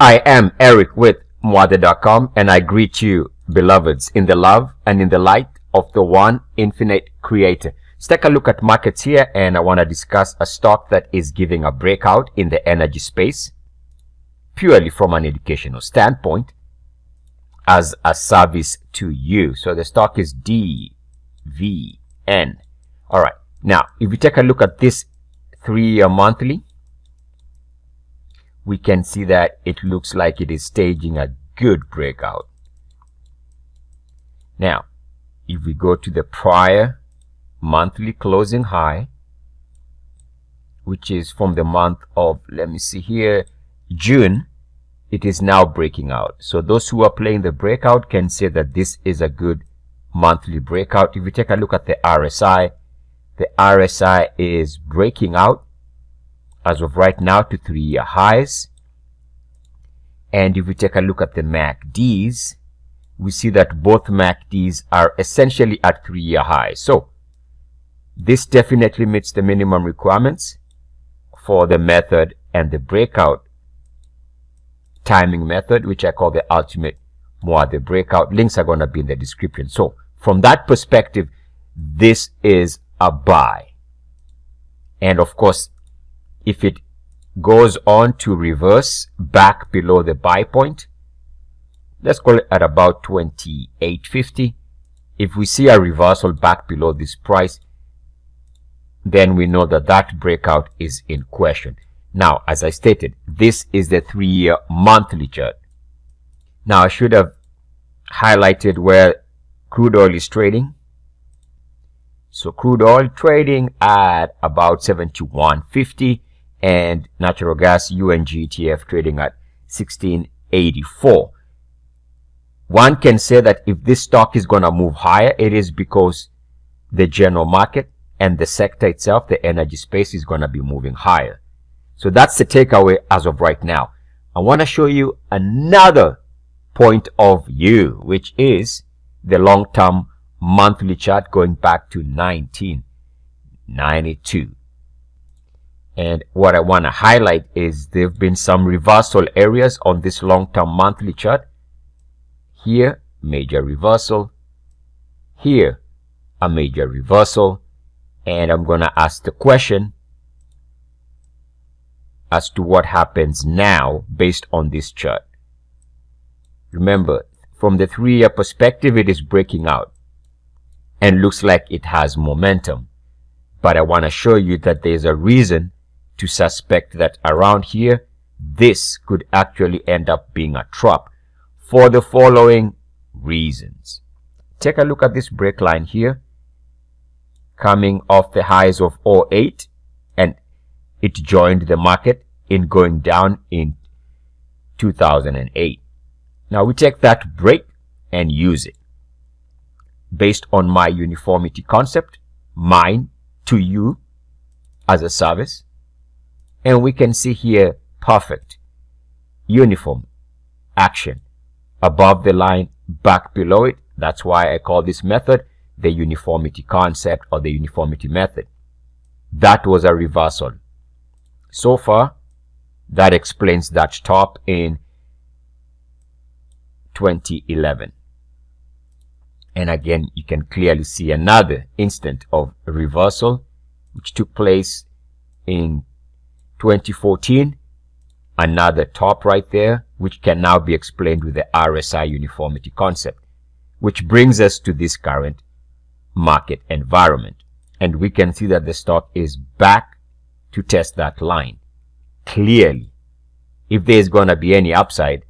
I am Eric with Muathe.com, and I greet you, beloveds, in the love and in the light of the one infinite creator. Let's take a look at markets here, and I want to discuss a stock that is giving a breakout in the energy space purely from an educational standpoint as a service to you. So the stock is DVN. All right. Now, if we take a look at this 3-year monthly, we can see that it looks like it is staging a good breakout. Now, if we go to the prior monthly closing high, which is from the month of, let me see here, June, it is now breaking out. So those who are playing the breakout can say that this is a good monthly breakout. If we take a look at the RSI is breaking out as of right now to 3-year highs. And if we take a look at the MACDs, we see that both MACDs are essentially at 3-year highs. So this definitely meets the minimum requirements for the method and the breakout timing method, which I call the ultimate Muathe breakout. Links are going to be in the description. So from that perspective, this is a buy. And of course, if it goes on to reverse back below the buy point, let's call it at about 28.50. If we see a reversal back below this price, then we know that that breakout is in question. Now, as I stated, this is the 3-year monthly chart. Now, I should have highlighted where crude oil is trading. So crude oil trading at about 71.50 and natural gas UNGTF trading at 16.84. One can say that if this stock is going to move higher, it is because the general market and the sector itself, the energy space, is going to be moving higher. So that's the takeaway as of right now. I want to show you another point of view, which is the long-term monthly chart going back to 1992. And what I want to highlight is there have been some reversal areas on this long-term monthly chart. Here, major reversal. Here, a major reversal. And I'm going to ask the question as to what happens now based on this chart. Remember, from the 3-year perspective, it is breaking out and looks like it has momentum. But I want to show you that there's a reason to suspect that around here, this could actually end up being a trap for the following reasons. Take a look at this break line here, coming off the highs of 08, and it joined the market in going down in 2008. Now we take that break and use it based on my uniformity concept, mine to you as a service. And we can see here perfect uniform action above the line, back below it. That's why I call this method the uniformity concept or the uniformity method. That was a reversal. So far, that explains that top in 2011. And again, you can clearly see another instant of reversal, which took place in 2014. Another top right there, which can now be explained with the RSI uniformity concept, which brings us to this current market environment. And we can see that the stock is back to test that line. Clearly, if there is going to be any upside,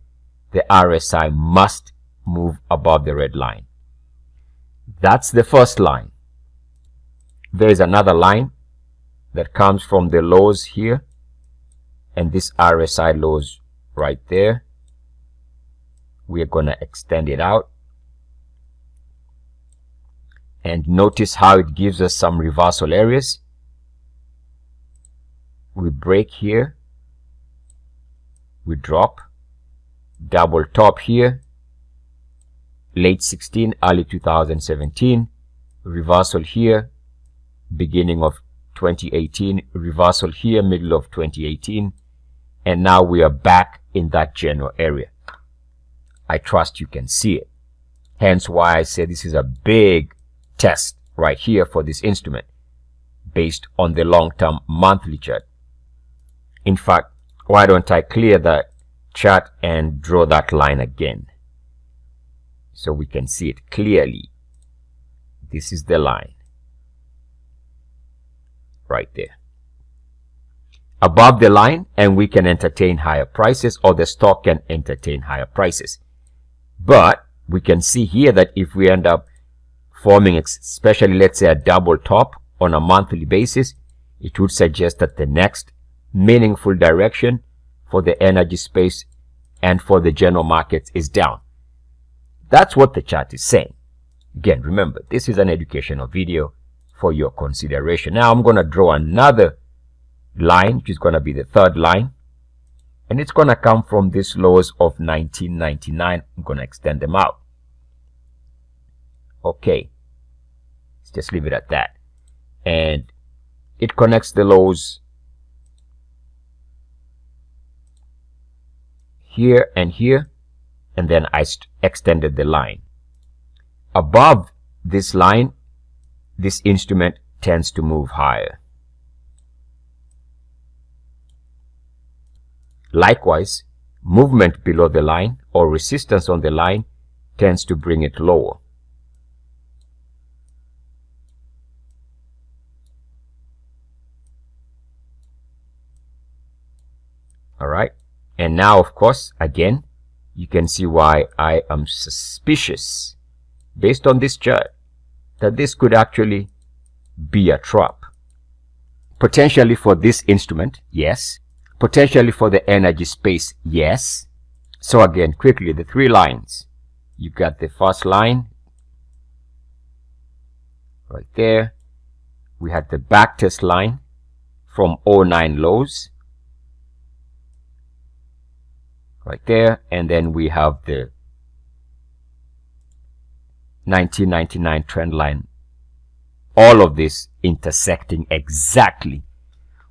the RSI must move above the red line. That's the first line. There is another line that comes from the lows here, and this RSI lows right there. We are going to extend it out. And notice how it gives us some reversal areas. We break here. We drop. Double top here. Late 16, early 2017. Reversal here. Beginning of 2018. Reversal here, middle of 2018. and now we are back in that general area. I trust you can see it. Hence why I say this is a big test right here for this instrument based on the long-term monthly chart. In fact, why don't I clear that chart and draw that line again so we can see it clearly. This is the line right there. Above the line, and we can entertain higher prices, or the stock can entertain higher prices. But we can see here that if we end up forming, especially let's say a double top on a monthly basis, it would suggest that the next meaningful direction for the energy space and for the general markets is down. That's what the chart is saying. Again, remember, this is an educational video for your consideration. Now I'm going to draw another line, which is going to be the third line, and it's going to come from these lows of 1999. I'm going to extend them out. Okay, let's just leave it at that. And it connects the lows here and here, and then I extended the line. Above this line, this instrument tends to move higher. Likewise, movement below the line or resistance on the line tends to bring it lower. All right, and now of course again you can see why I am suspicious based on this chart that this could actually be a trap. Potentially for this instrument, yes. Potentially for the energy space, yes. So again, quickly, the three lines. You got the first line right there. We had the backtest line from 09 lows right there, and then we have the 1999 trend line. All of this intersecting exactly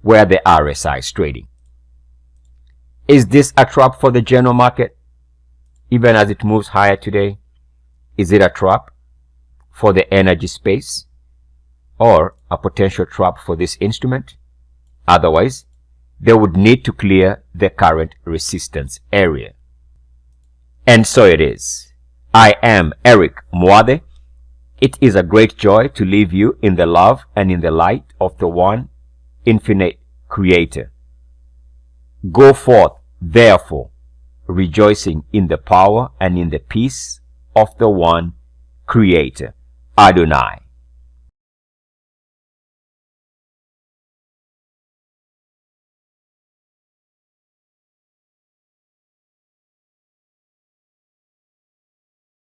where the RSI is trading. Is this a trap for the general market even as it moves higher today? Is it a trap for the energy space or a potential trap for this instrument? Otherwise, they would need to clear the current resistance area. And so it is. I am Eric Muathe. It is a great joy to leave you in the love and in the light of the one infinite Creator. Go forth, therefore, rejoicing in the power and in the peace of the one Creator, Adonai.